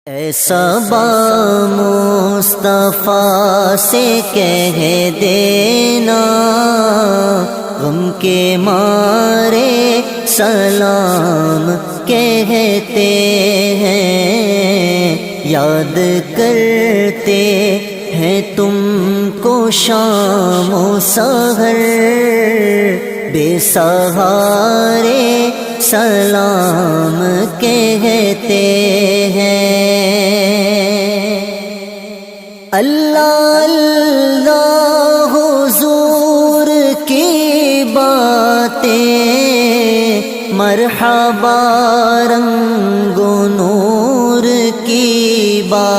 ऐसा मुस्तफा से कह देना, गम के मारे सलाम कहते हैं। याद करते हैं तुमको शामो सहर, बेसहारे सलाम कहते हैं। अल्लाह अल्लाह हुजूर की बातें, मरहबा रंगो नूर की बात।